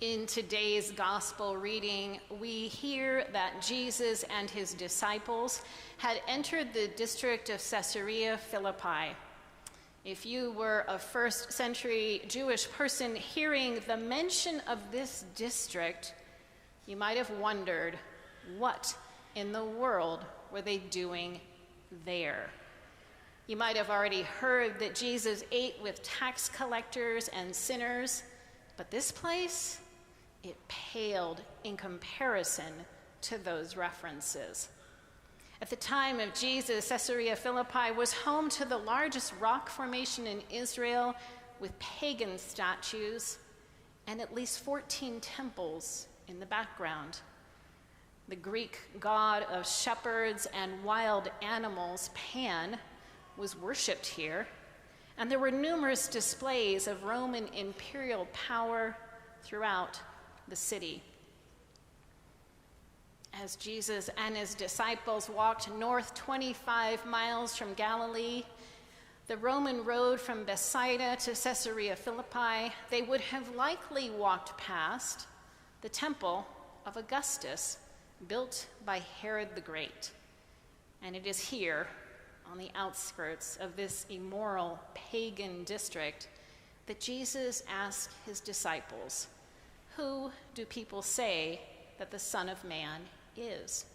In today's gospel reading, we hear that Jesus and his disciples had entered the district of Caesarea Philippi. If you were a first century Jewish person hearing the mention of this district, you might have wondered, what in the world were they doing there? You might have already heard that Jesus ate with tax collectors and sinners, but this place, it paled in comparison to those references. At the time of Jesus, Caesarea Philippi was home to the largest rock formation in Israel with pagan statues and at least 14 temples in the background. The Greek god of shepherds and wild animals, Pan, was worshipped here, and there were numerous displays of Roman imperial power throughout the city. As Jesus and his disciples walked north 25 miles from Galilee, the Roman road from Bethsaida to Caesarea Philippi, they would have likely walked past the temple of Augustus, built by Herod the Great. And it is here, on the outskirts of this immoral pagan district, that Jesus asked his disciples, "Who do people say that the Son of Man is?"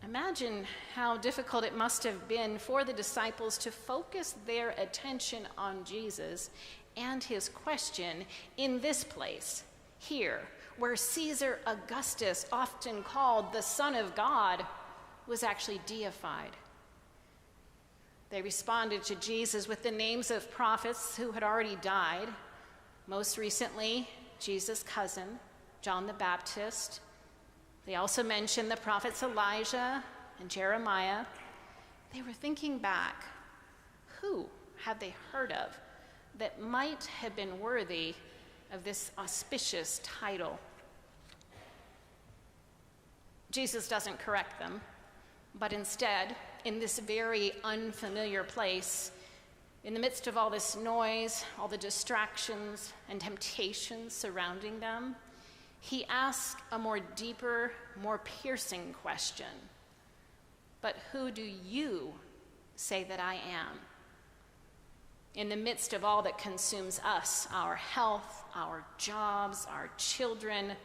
Imagine how difficult it must have been for the disciples to focus their attention on Jesus and his question in this place, here, where Caesar Augustus, often called the Son of God, was actually deified. They responded to Jesus with the names of prophets who had already died. Most recently, Jesus' cousin, John the Baptist. They also mentioned the prophets Elijah and Jeremiah. They were thinking back, who had they heard of that might have been worthy of this auspicious title? Jesus doesn't correct them, but instead, in this very unfamiliar place, in the midst of all this noise, all the distractions and temptations surrounding them, he asks a more deeper, more piercing question. But who do you say that I am? In the midst of all that consumes us, our health, our jobs, our children,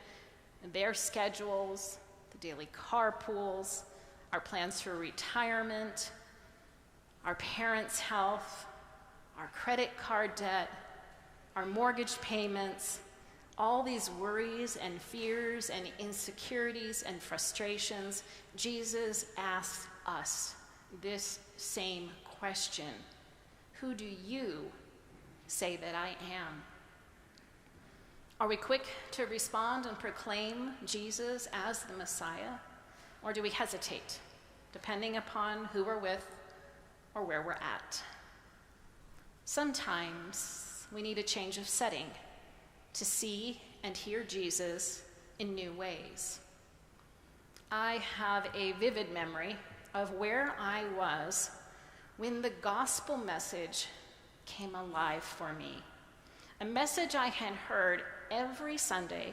their schedules, the daily carpools, our plans for retirement, our parents' health, our credit card debt, our mortgage payments, all these worries and fears and insecurities and frustrations, Jesus asks us this same question: who do you say that I am? Are we quick to respond and proclaim Jesus as the Messiah? Or do we hesitate, depending upon who we're with or where we're at? Sometimes we need a change of setting to see and hear Jesus in new ways. I have a vivid memory of where I was when the gospel message came alive for me, a message I had heard every Sunday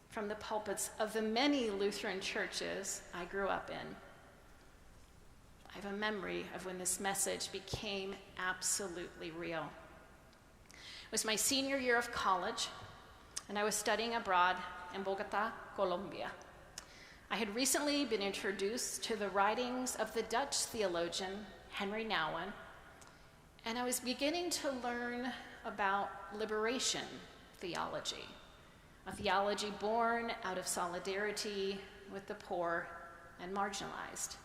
from the pulpits of the many Lutheran churches I grew up in. I have a memory of when this message became absolutely real. It was my senior year of college, and I was studying abroad in Bogotá, Colombia. I had recently been introduced to the writings of the Dutch theologian Henry Nouwen, and I was beginning to learn about liberation theology, a theology born out of solidarity with the poor and marginalized.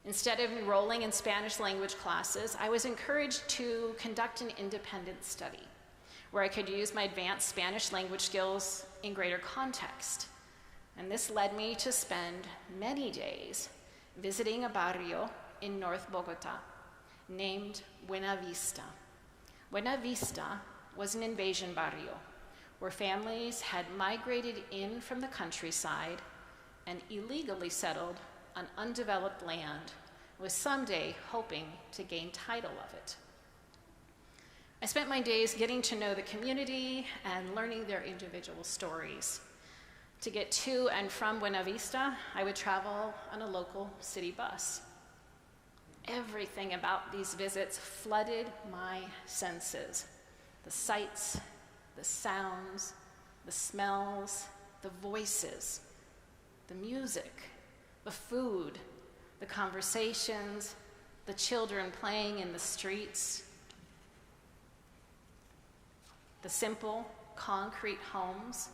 Instead of enrolling in Spanish language classes, I was encouraged to conduct an independent study where I could use my advanced Spanish language skills in greater context. And this led me to spend many days visiting a barrio in North Bogotá named Buena Vista. Buena Vista was an invasion barrio where families had migrated in from the countryside and illegally settled on undeveloped land, with someday hoping to gain title of it. I spent my days getting to know the community and learning their individual stories. To get to and from Buena Vista, I would travel on a local city bus. Everything about these visits flooded my senses. The sights, the sounds, the smells, the voices, the music, the food, the conversations, the children playing in the streets, the simple, concrete homes,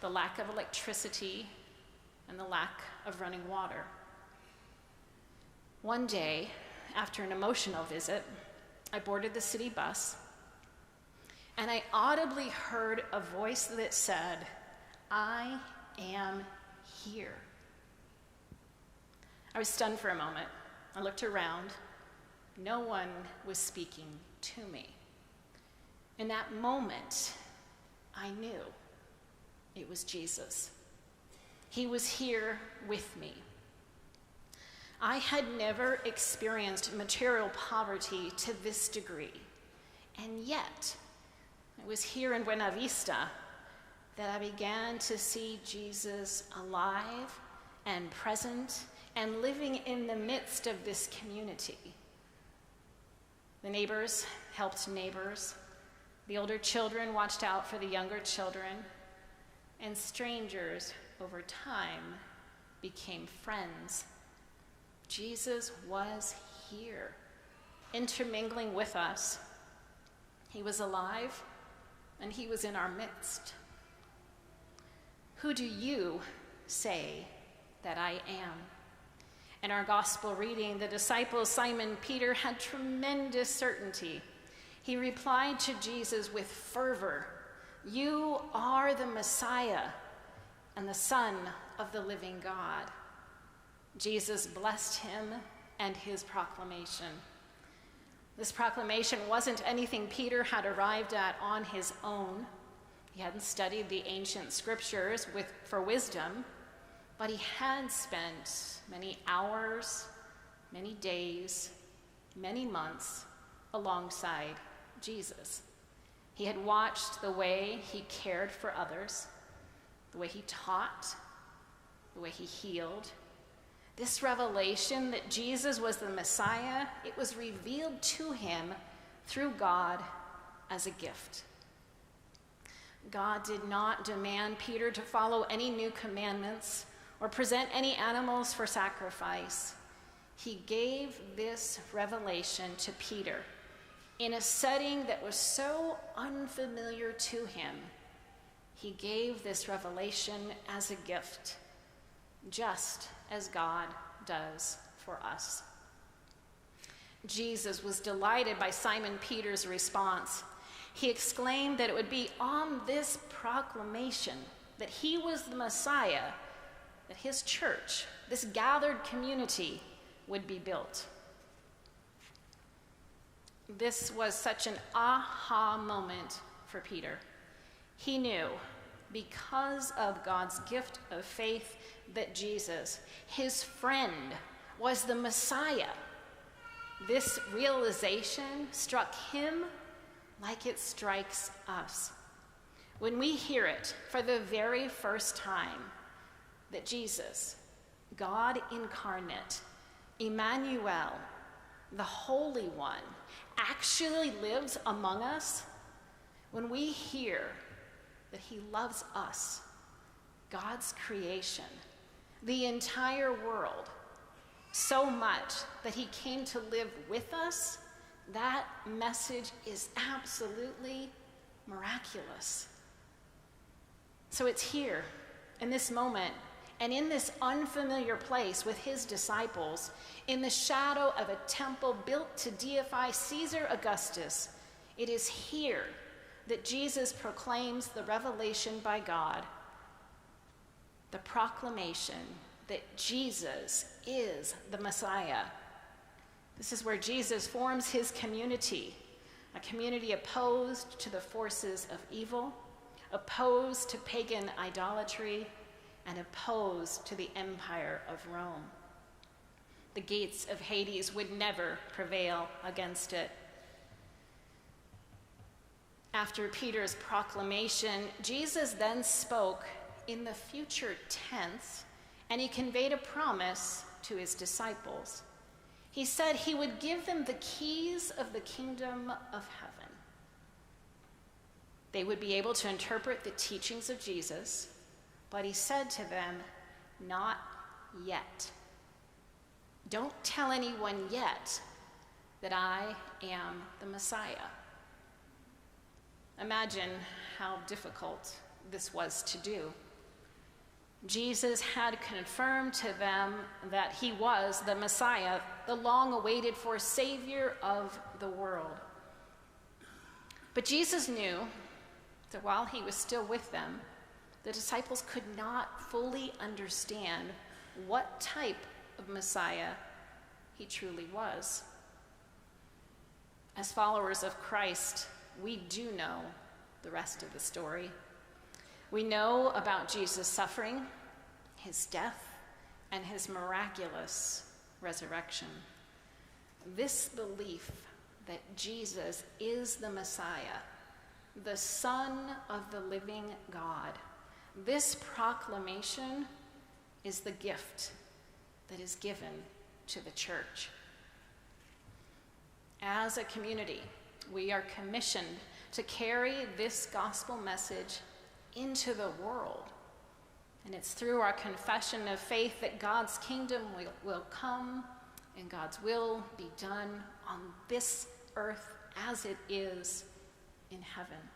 the lack of electricity, and the lack of running water. One day, after an emotional visit, I boarded the city bus, and I audibly heard a voice that said, "I am here." I was stunned for a moment. I looked around. No one was speaking to me. In that moment, I knew it was Jesus. He was here with me. I had never experienced material poverty to this degree, and yet it was here in Buena Vista that I began to see Jesus alive and present and living in the midst of this community. The neighbors helped neighbors. The older children watched out for the younger children, and strangers over time became friends. Jesus was here, intermingling with us. He was alive, and he was in our midst. Who do you say that I am? In our gospel reading, the disciple Simon Peter had tremendous certainty. He replied to Jesus with fervor, "You are the Messiah and the Son of the living God." Jesus blessed him and his proclamation. This proclamation wasn't anything Peter had arrived at on his own. He hadn't studied the ancient scriptures for wisdom, but he had spent many hours, many days, many months alongside Jesus. He had watched the way he cared for others, the way he taught, the way he healed. This revelation that Jesus was the Messiah, it was revealed to him through God as a gift. God did not demand Peter to follow any new commandments or present any animals for sacrifice. He gave this revelation to Peter in a setting that was so unfamiliar to him. He gave this revelation as a gift, just as God does for us. Jesus was delighted by Simon Peter's response. He exclaimed that it would be on this proclamation that he was the Messiah that his church, this gathered community, would be built. This was such an aha moment for Peter. He knew, because of God's gift of faith, that Jesus, his friend, was the Messiah. This realization struck him like it strikes us when we hear it for the very first time, that Jesus, God incarnate, Emmanuel, the Holy One, actually lives among us. When we hear that he loves us, God's creation, the entire world, so much that he came to live with us, that message is absolutely miraculous. So it's here, in this moment, and in this unfamiliar place with his disciples, in the shadow of a temple built to deify Caesar Augustus, it is here that Jesus proclaims the revelation by God, the proclamation that Jesus is the Messiah. This is where Jesus forms his community, a community opposed to the forces of evil, opposed to pagan idolatry, and opposed to the empire of Rome. The gates of Hades would never prevail against it. After Peter's proclamation, Jesus then spoke in the future tense, and he conveyed a promise to his disciples. He said he would give them the keys of the kingdom of heaven. They would be able to interpret the teachings of Jesus, but he said to them, "Not yet. Don't tell anyone yet that I am the Messiah." Imagine how difficult this was to do. Jesus had confirmed to them that he was the Messiah, the long-awaited for Savior of the world. But Jesus knew that while he was still with them, the disciples could not fully understand what type of Messiah he truly was. As followers of Christ, we do know the rest of the story. We know about Jesus' suffering, his death, and his miraculous resurrection. This belief that Jesus is the Messiah, the Son of the living God, this proclamation is the gift that is given to the church. As a community, we are commissioned to carry this gospel message into the world. And it's through our confession of faith that God's kingdom will come and God's will be done on this earth as it is in heaven.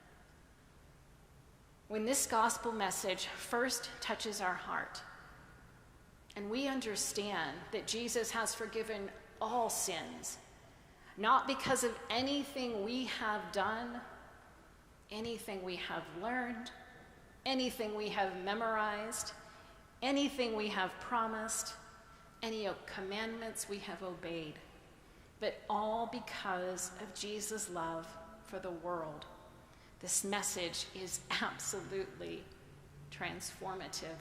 When this gospel message first touches our heart, and we understand that Jesus has forgiven all sins, not because of anything we have done, anything we have learned, anything we have memorized, anything we have promised, any commandments we have obeyed, but all because of Jesus' love for the world. This message is absolutely transformative.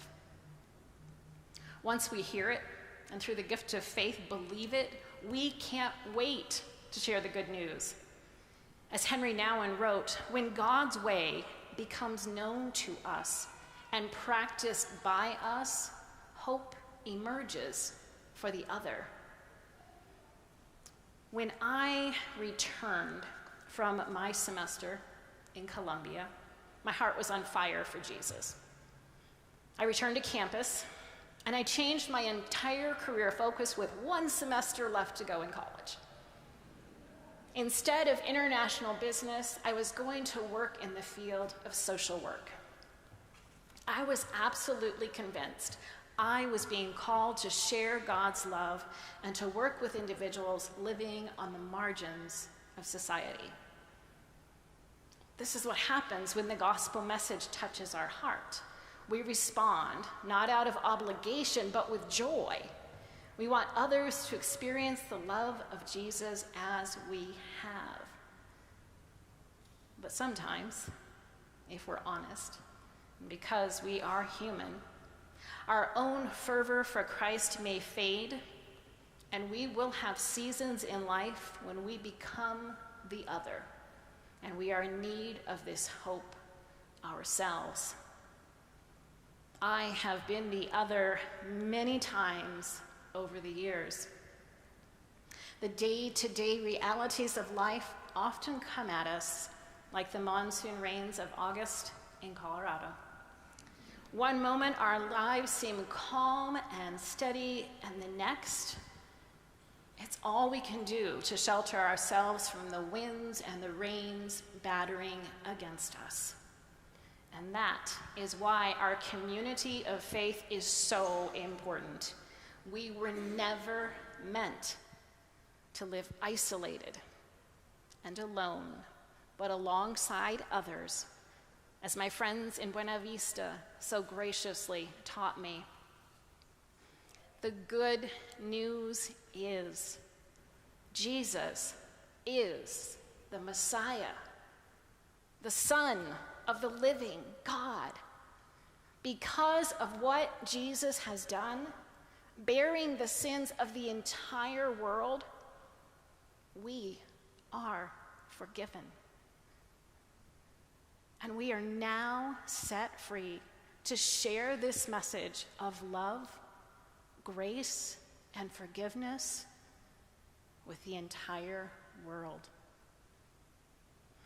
Once we hear it, and through the gift of faith believe it, we can't wait to share the good news. As Henry Nouwen wrote, when God's way becomes known to us and practiced by us, hope emerges for the other. When I returned from my semester in Colombia, my heart was on fire for Jesus. I returned to campus, and I changed my entire career focus with one semester left to go in college. Instead of international business, I was going to work in the field of social work. I was absolutely convinced I was being called to share God's love and to work with individuals living on the margins of society. This is what happens when the gospel message touches our heart. We respond, not out of obligation, but with joy. We want others to experience the love of Jesus as we have. But sometimes, if we're honest, because we are human, our own fervor for Christ may fade, and we will have seasons in life when we become the other, and we are in need of this hope ourselves. I have been the other many times over the years. The day-to-day realities of life often come at us like the monsoon rains of August in Colorado. One moment our lives seem calm and steady, and the next, it's all we can do to shelter ourselves from the winds and the rains battering against us. And that is why our community of faith is so important. We were never meant to live isolated and alone, but alongside others, as my friends in Buena Vista so graciously taught me. The good news is Jesus is the Messiah, the Son of the living God. Because of what Jesus has done, bearing the sins of the entire world, we are forgiven. And we are now set free to share this message of love, grace, and forgiveness with the entire world.